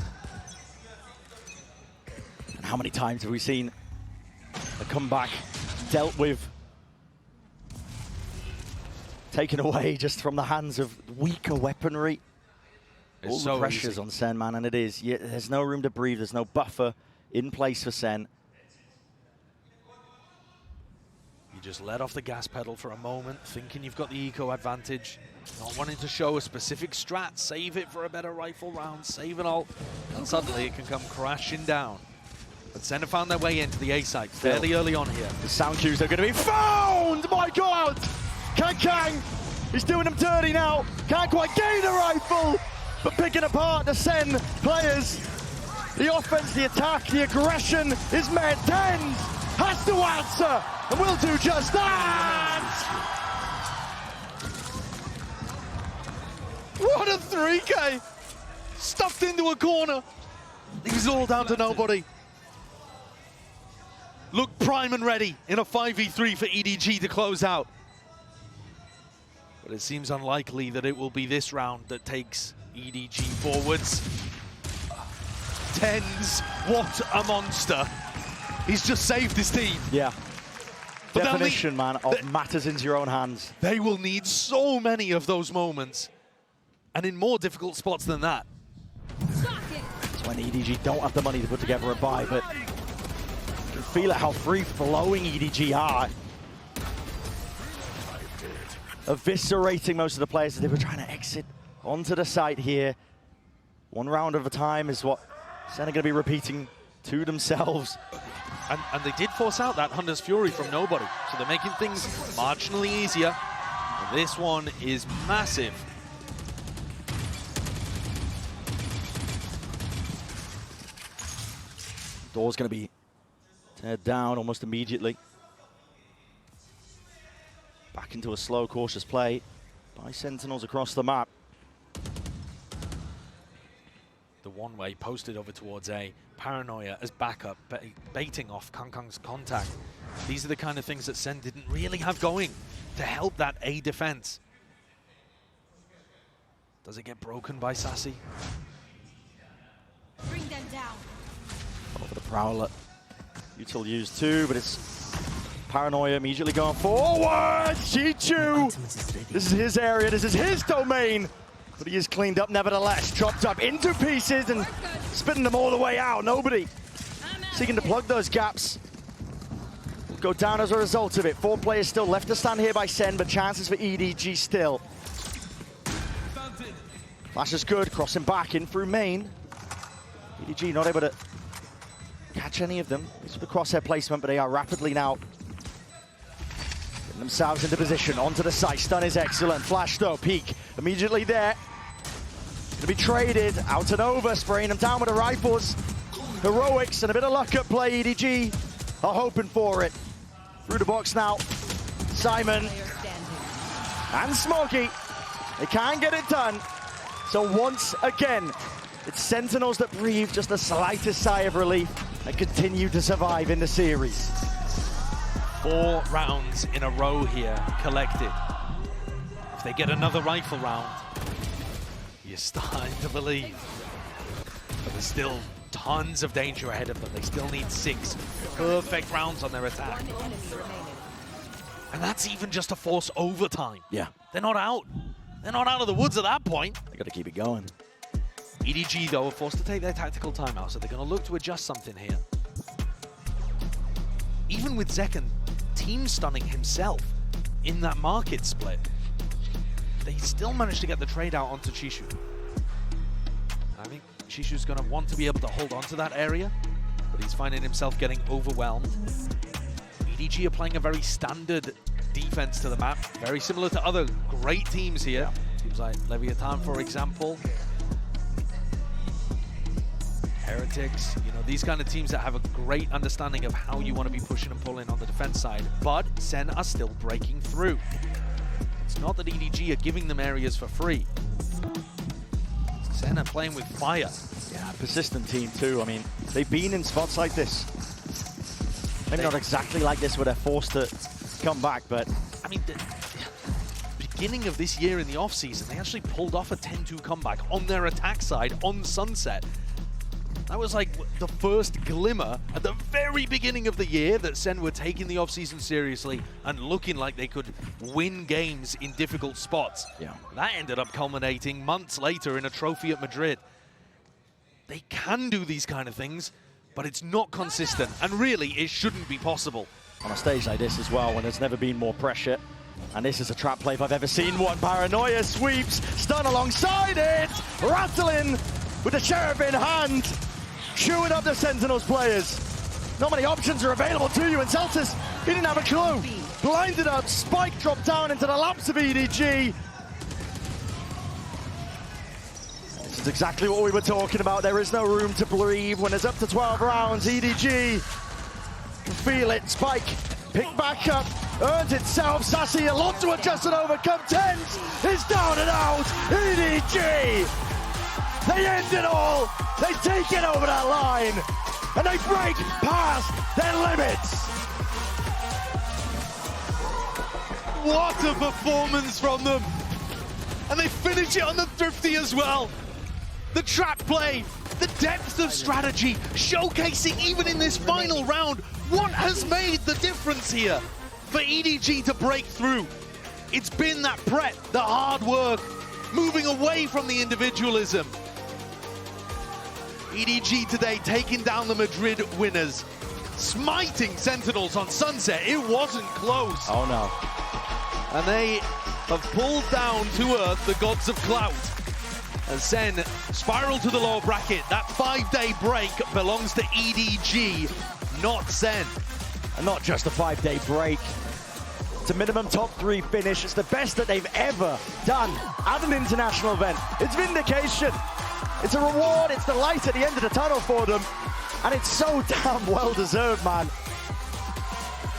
And how many times have we seen a comeback dealt with, taken away just from the hands of weaker weaponry? All the pressures on Sen, man, and it is. Yeah, there's no room to breathe. There's no buffer in place for Sen. You just let off the gas pedal for a moment, thinking you've got the eco advantage, not wanting to show a specific strat, save it for a better rifle round, save it all, and suddenly it can come crashing down. But Sen have found their way into the A site fairly early on here. The sound cues are going to be found! My God! Kang! He's doing them dirty now. Can't quite gain a rifle, but picking apart the Sen players. The offense, the attack, the aggression is met. Tens has to answer, and will do just that! What a 3K! Stuffed into a corner. He's all down to nobody. Look prime and ready in a 5v3 for EDG to close out. But it seems unlikely that it will be this round that takes EDG forwards. Tens, what a monster. He's just saved his team. Yeah. But Definition, man, of matters into your own hands. They will need so many of those moments, and in more difficult spots than that. It's when EDG don't have the money to put together a buy, but you can feel it how free-flowing EDG are. Eviscerating most of the players as they were trying to exit onto the site here. One round at a time is what Sen are going to be repeating to themselves. And they did force out that Hunter's Fury from nobody, so they're making things marginally easier. And this one is massive. Door's going to be teared down almost immediately. Back into a slow, cautious play by Sentinels across the map. The one-way posted over towards A. Paranoia as backup, baiting off Kang's contact. These are the kind of things that Sen didn't really have going to help that A defense. Does it get broken by Sassy? Bring them down. Over the Prowler. Util used too, but it's Paranoia immediately going forward. Chichu! This is his area, this is his domain. But he is cleaned up nevertheless. Chopped up into pieces and spitting them all the way out. Nobody seeking to plug those gaps. Will go down as a result of it. 4 players still left to stand here by Sen, but chances for EDG still. Flash is good, crossing back in through main. EDG not able to catch any of them. It's the crosshair placement, but they are rapidly now getting themselves into position. Onto the site, stun is excellent. Flash though, peek immediately there. Gonna be traded, out and over, spraying them down with the rifles. Heroics and a bit of luck at play. EDG are hoping for it. Through the box now, Simon and Smokey. They can't get it done. So once again, it's Sentinels that breathe just the slightest sigh of relief and continue to survive in the series. 4 rounds in a row here collected. they get another rifle round, you're starting to believe. But there's still tons of danger ahead of them. They still need 6 perfect rounds on their attack. And that's even just to force overtime. Yeah. They're not out. They're not out of the woods at that point. They got to keep it going. EDG, though, are forced to take their tactical timeout, so they're going to look to adjust something here. Even with Zekken team stunning himself in that market split, they still managed to get the trade out onto Chishu. I think Chishu's going to want to be able to hold on to that area, but he's finding himself getting overwhelmed. EDG are playing a very standard defense to the map, very similar to other great teams here. Teams like Leviathan, for example. Heretics, you know, these kind of teams that have a great understanding of how you want to be pushing and pulling on the defense side, but SEN are still breaking through. It's not that EDG are giving them areas for free. SEN are playing with fire. Yeah, persistent team too. I mean, they've been in spots like this. Maybe not exactly like this where they're forced to come back, but... I mean, the beginning of this year in the offseason, they actually pulled off a 10-2 comeback on their attack side on Sunset. That was like the first glimmer at the very beginning of the year that SEN were taking the offseason seriously and looking like they could win games in difficult spots. Yeah. That ended up culminating months later in a trophy at Madrid. They can do these kind of things, but it's not consistent, and really, it shouldn't be possible. On a stage like this as well, when there's never been more pressure. And this is a trap play if I've ever seen one. Paranoia sweeps, stun alongside it, rattling with the Sheriff in hand. Chewing up the Sentinels players. Not many options are available to you, and Celtis, he didn't have a clue. Blinded up, Spike dropped down into the laps of EDG. This is exactly what we were talking about. There is no room to breathe when it's up to 12 rounds. EDG can feel it. Spike picked back up, earns itself. Sassy, a lot to adjust and overcome. Tens is down and out. EDG, they end it all. They take it over that line, and they break past their limits. What a performance from them! And they finish it on the Thrifty as well. The trap play, the depth of strategy, showcasing even in this final round what has made the difference here for EDG to break through. It's been that prep, the hard work, moving away from the individualism. EDG today taking down the Madrid winners, smiting Sentinels on Sunset. It wasn't close. Oh no. And they have pulled down to earth the gods of clout. And SEN spiral to the lower bracket. That 5-day break belongs to EDG, not SEN. And not just a 5-day break. It's a minimum top 3 finish. It's the best that they've ever done at an international event. It's vindication. It's a reward, it's the light at the end of the tunnel for them, and it's so damn well-deserved, man.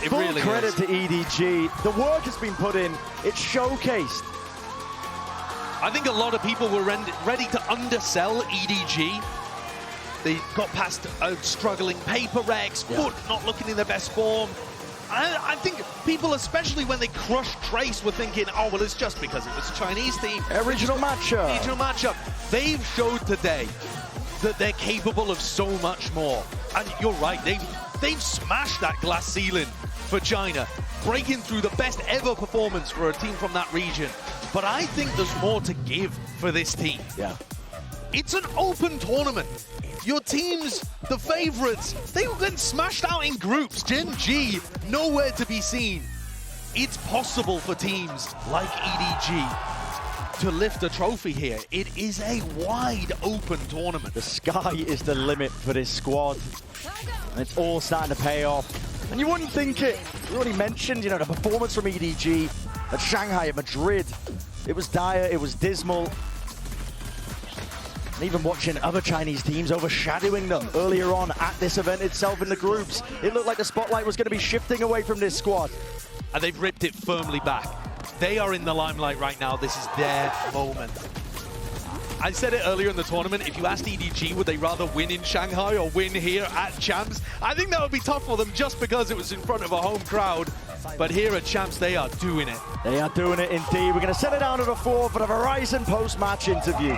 It Full really credit is. to EDG. The work has been put in, it's showcased. I think a lot of people were ready to undersell EDG. They got past a struggling Paper Rex, Foot not looking in their best form. I think people, especially when they crushed Trace, were thinking, oh, well, it's just because it was a Chinese team. Regional matchup. Regional matchup. They've showed today that they're capable of so much more. And you're right, they've smashed that glass ceiling for China, breaking through the best ever performance for a team from that region. But I think there's more to give for this team. Yeah. It's an open tournament. Your teams, the favorites, they were getting smashed out in groups. Gen G, nowhere to be seen. It's possible for teams like EDG to lift a trophy here. It is a wide open tournament. The sky is the limit for this squad. And it's all starting to pay off. And you wouldn't think it. We already mentioned, you know, the performance from EDG at Shanghai, at Madrid. It was dire, it was dismal. And even watching other Chinese teams overshadowing them earlier on at this event itself in the groups, it looked like the spotlight was going to be shifting away from this squad. And they've ripped it firmly back. They are in the limelight right now. This is their moment. I said it earlier in the tournament, if you asked EDG, would they rather win in Shanghai or win here at Champs? I think that would be tough for them just because it was in front of a home crowd. But here at Champs, they are doing it. They are doing it indeed. We're going to send it down to the 4 for the Verizon post-match interview.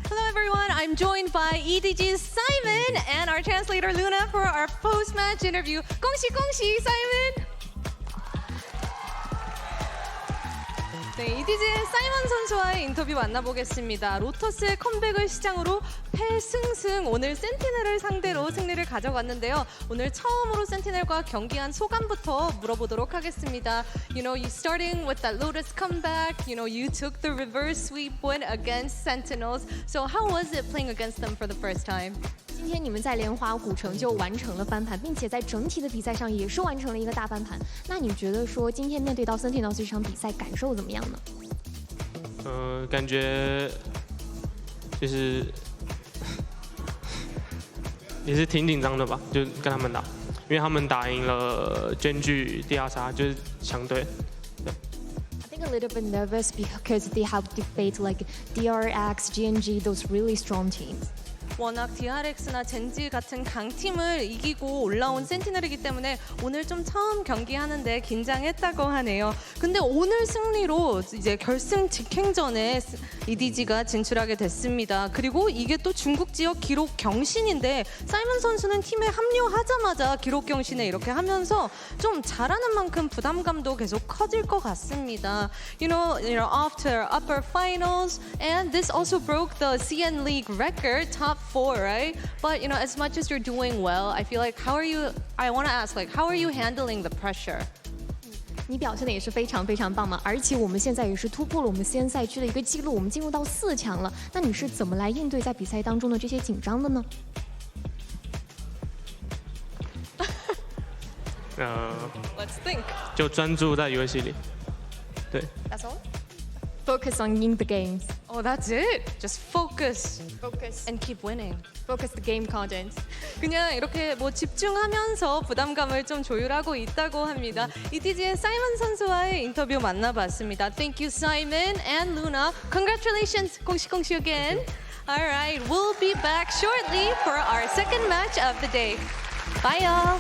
Hello everyone, I'm joined by EDG's Simon and our translator Luna for our post-match interview. 공시 Simon! 네, EDG의 사이먼 선수와의 인터뷰 만나보겠습니다. 로터스의 컴백을 시장으로 패승승 오늘 센티넬을 상대로 승리를 가져갔는데요. 오늘 처음으로 센티넬과 경기한 소감부터 물어보도록 하겠습니다. You know, you starting with that Lotus comeback, you know, you took the reverse sweep win against Sentinels. So how was it playing against them for the first time? 今天你们在莲花古城就完成了翻盘，并且在整体的比赛上也是完成了一个大翻盘。那你觉得说今天面对到 Sentinels 这场比赛感受怎么样呢？感觉就是也是挺紧张的吧，就跟他们打，因为他们打赢了娟剧第二杀，就是强队。I think a little bit nervous because they have to face like DRX, GNG, those really strong teams. 워낙 DRX나 젠지 같은 강팀을 이기고 올라온 센티넬이기 때문에 오늘 좀 처음 경기하는데 긴장했다고 하네요. 근데 오늘 승리로 이제 결승 직행전에 EDG가 진출하게 됐습니다. 그리고 이게 또 중국 지역 기록 경신인데 사이먼 선수는 팀에 합류하자마자 기록 경신에 이렇게 하면서 좀 잘하는 만큼 부담감도 계속 커질 것 같습니다. You know, after upper finals and this also broke the SEN League record, top 4, right? But you know, as much as you're doing well, I feel like I want to ask, like, how are you handling the pressure? 你表现的也是非常非常棒嘛，而且我们现在也是突破了我们先赛区的一个记录，我们进入到4强了。那你是怎么来应对在比赛当中的这些紧张的呢？ Let's think. 就专注在游戏里，对。 That's all? Focus on in the games. Oh, that's it. Just focus Focus. and keep winning. Focus the game content. 그냥 이렇게 뭐 집중하면서 부담감을 좀 조율하고 있다고 합니다. EDG의 사이먼 선수와의 인터뷰 만나봤습니다. Thank you, Simon and Luna. Congratulations, 공시 again. All right, we'll be back shortly for our second match of the day. Bye, y'all.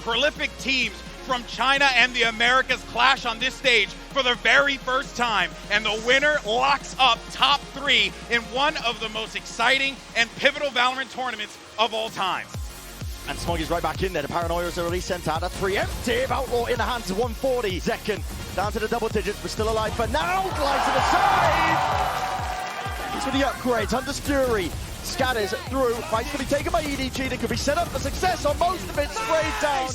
Prolific teams from China and the Americas clash on this stage for the very first time, and the winner locks up top 3 in one of the most exciting and pivotal Valorant tournaments of all time. And Smoggy's right back in there. The Paranoia's already sent out a preemptive Outlaw in the hands of 140. Zekken down to the double digits, but still alive for now. Glides to the side. He's for the upgrades. Hunter's Fury scatters through. Fight's going to be taken by EDG. That could be set up for success on most of it. Sprayed down.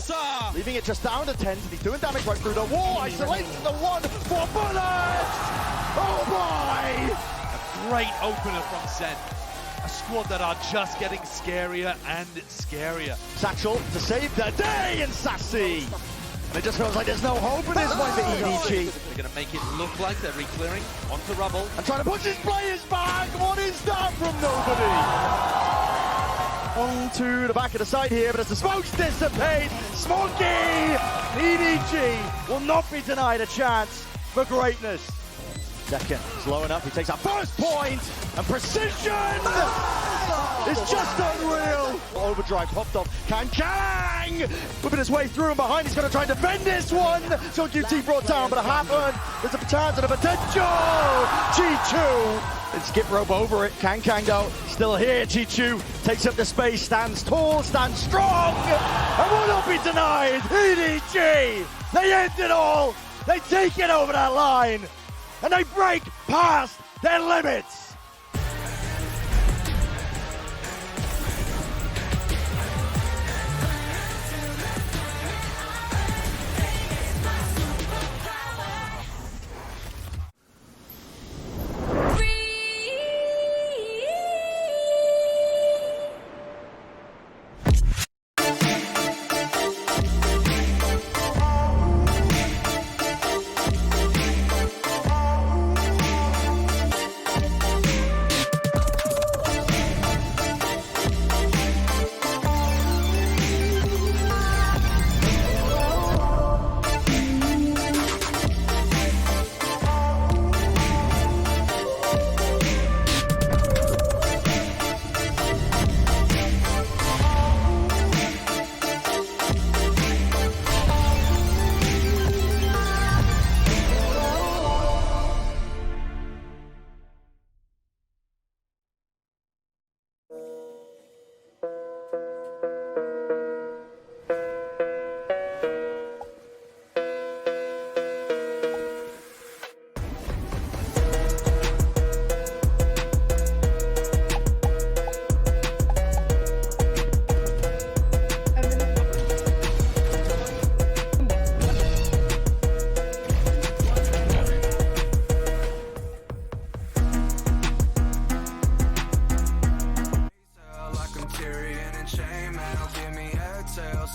Leaving it just down to 10. He's doing damage right through the wall. Isolates the 1 for bullets. Oh boy! A great opener from Zen. A squad that are just getting scarier and scarier. Satchel to save the day, and Sassy. And it just feels like there's no hope at this point for EDG. They're going to make it look like they're re-clearing onto rubble. And trying to push his players back. What is that from nobody? On to the back of the side here, but as the smokes dissipate, Smoggy, EDG will not be denied a chance for greatness. Second, slow enough, he takes that first point, and precision is just unreal. Overdrive popped off, Kang, whipping his way through and behind, he's going to try and defend this one. So QT brought down, but it happened. There's a chance and a potential. Chi-Chu, and skip rope over it. Kang though, still here. Chi-Chu takes up the space, stands tall, stands strong, and will not be denied. EDG, they end it all. They take it over that line. And they break past their limits.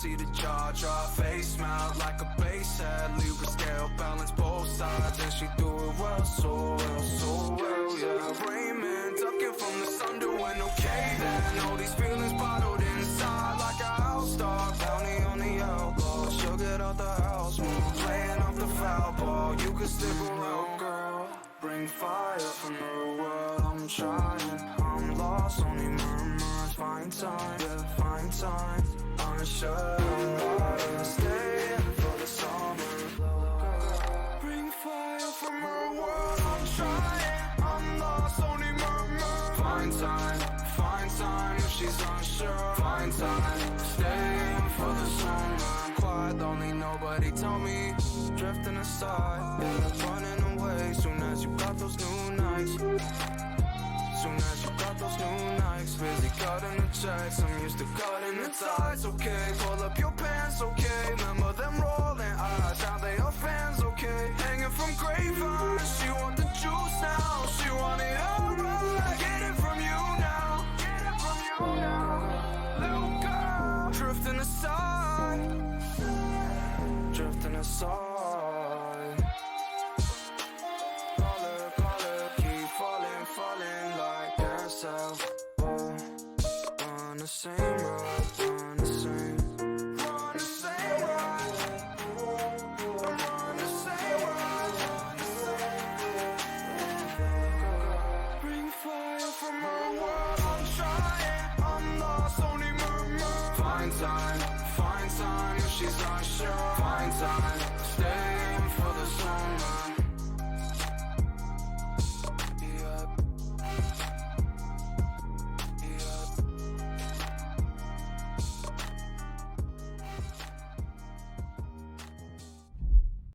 see the jaw drop, face mount like a bass head. Libra scale, balance both sides, and she do it well, so well, so well, yeah. Raymond, ducking from the sun, doing okay then. All these feelings bottled inside like a house dog. Bounty on the elbow, she'll get out the house moon. Playing off the foul ball, you can stick around, girl. Bring fire from her world, I'm trying. I'm lost, only murmurs, find time, yeah, find time. Unsure, I'm lying, staying for the summer. Bring fire from her world, I'm trying. I'm lost, only murmurs. Find time, if she's unsure. Find time, staying for the summer. Quiet, lonely, nobody told me. Drifting aside, yeah, running away. Soon as you got those new nights. Soon as you got those new nights. Busy cutting the checks, I'm used to cutting the ties. Okay, pull up your pants, okay. Remember them rolling eyes, now they are fans, okay. Hanging from grapevines, she want the juice now. She want it all right. Get it from you now. Get it from you now. Little girl, drifting aside. Drifting aside. Call her, keep falling like yourself. On the same road, on the same ride. I'm on the same ride. Bring fire from her world, I'm trying. I'm lost, only murmur. Find time, if she's unsure. Find time, stay